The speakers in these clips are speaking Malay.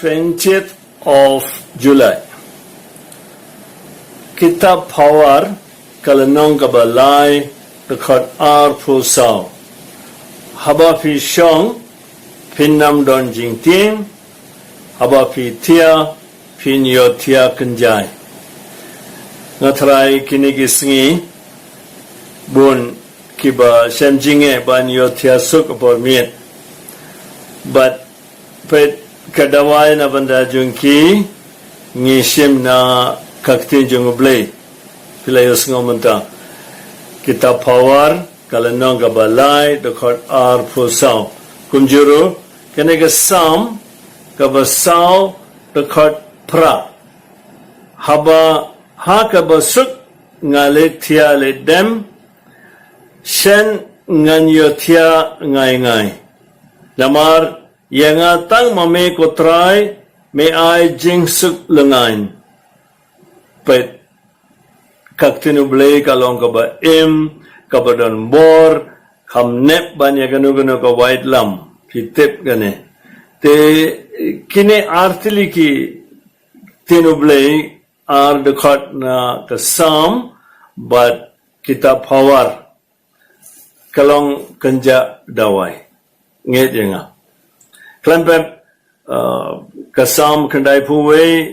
20th of July. Kitab Power Kalanong Kabalai Dekat Ar Pusau Haba Pi Shong Pinnam Don Jing Ting Haba Pi Tia Pinyo Tia Kenjai Ngatrai Kinigisingi Bun Kiba Shamjinge Ban Yo Tia Suk Bormiet But Pet Kadawai na banda Junki Ngishim na Kaktin Jungublay Pilayos ngomenta Kitab Power Kalanong Kabalai Dekat Ar Pusau Kumjuru Kanega Sam Kabasau Dekat Pra Haba Ha Kabasuk Ngale Tia Le Dem Shen Nganyo Tia Ngai Ngai Namar Yang tang mame ko try may I jing suk lengain. Pet kaktinu blay kalong kaba kabadon bor kam nep banya ganu ka white lam pitep gane. Te kine artili ki tinu blay ar dekat na kasam but kita power kalong kenja dawai. Nget jenga. Klempep kasam kendai puwe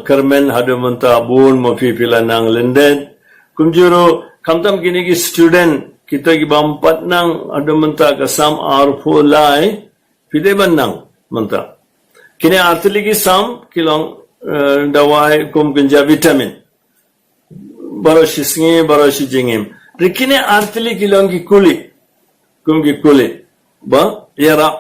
kermen hadumenta bun mafi pilanang lenden kumjuro kamtam kini ki student kita ki bampat nang hadumenta kasam arpo lai pideban nang menta kini artili ki sam kilong dawai kum kenja vitamin baroshi singi baroshi jingim rikine artili kilong ki kuli kum ki kuli ba yara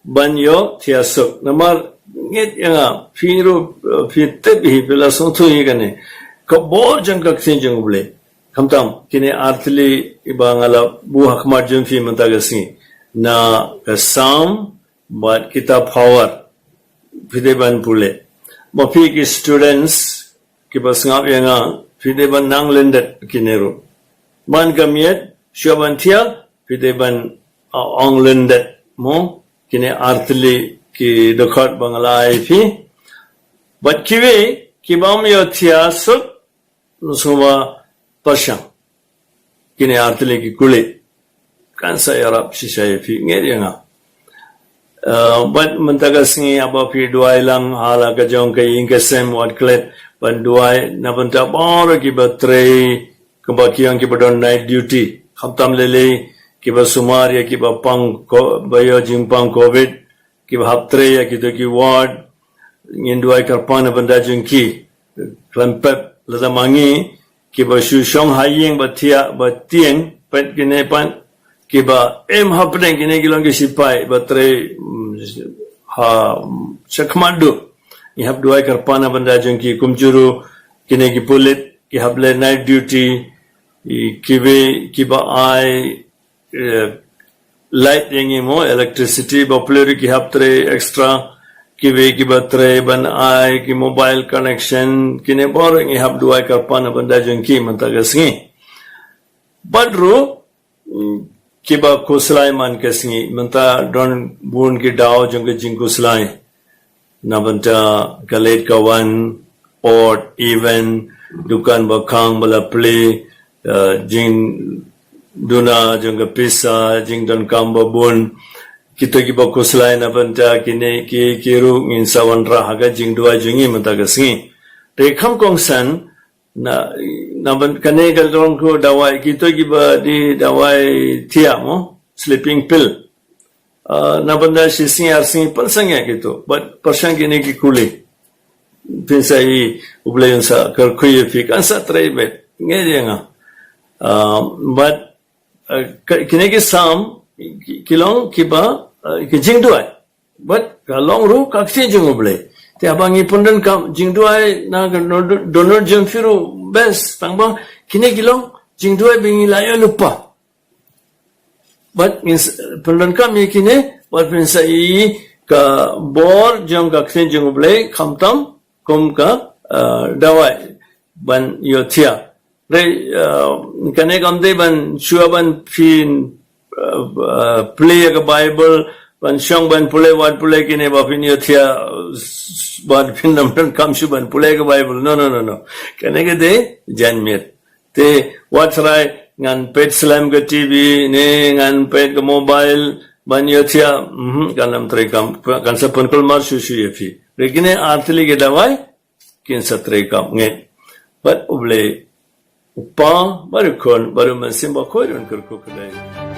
Banyo tiasuk namar nget yang firu fitep hi pela songtu hi kane kabor jang kaksin jang ble kamtam kini artli ibangala buah khamar jang fi mentagasi na kasam but kita power fideban pule mafi ki students ki basngap yang fideban nang lendet kinero man kamiet syabantia fideban ong lendet mo kini artli ki dekat bangalai fi but kiwe kibam yo tiasuk nusuma pasang kini artli ki kulit kan saya rap sisai fi ngerianga but mentagasngi aba fi duai lang hala ka jong ka ingkasem wat klet ban duai na banta bor ki batre kebakian ki badon night duty khamtam lele kiba sumar ya kiba pang bayo jimpang covid kiba haptre ya kita ki ward nginduai karpana banda jengki klempep lada mangi kiba shushong hayeng batia batieng pet kine pan kiba hapne kine gilong ki sipai batre ha chakmadu ni hap duai karpana banda jengki kumjuru kine ki pulit ki hable night duty kiba ai light yang mo electricity popular ki haptre extra kiwe ki batre ban ai ki mobile connection kine bor ngi hap duai karpana banda jengki mantagasngi badru kiba kuslai man kasngi manta don bun ki dao jeng kuslai na banta galet kawan port event dukan bakang bala play jing Duna jangka pisa jing dan kamba bun kita ki bakus lain abanta kini ki kiru ngin sawan rahaga jing dua jingi mentagasngi rekam kongsan na ban kane kalong ko dawai kita ki ba di dawai tia mo sleeping pill na banda sisi arsingi pansangya gitu but persang kini ki kuli pinsai ublayon sa karkuye fik ansa traibet ngedi nga but kini ki sam kilong kiba ki jingduai but kalong ru kaksin junguble te abangi pundan kam jingduai na donor jemfiru best tangba kini kilong jingduai bingi layo lupa but pundan kam ye kini but pensai ka bor jong kaksin junguble kamtam kum ka dawai ban yotia kane kamde ban shua ban fin play ka Bible ban shong ban pule wat pule kine ba fin yotia ban pinam dan kam shuban pulai ke Bible. No. Kena ke de janmit. Te what right ngan pet slam ke TV ne ngan pet ke mobile ban yotia kanam trekam kan sa penkul mar susu yepi. Regine artili ke dawai kin sa trekam nge. But uble upa baru kon baru masim ba koiron kerku kedai.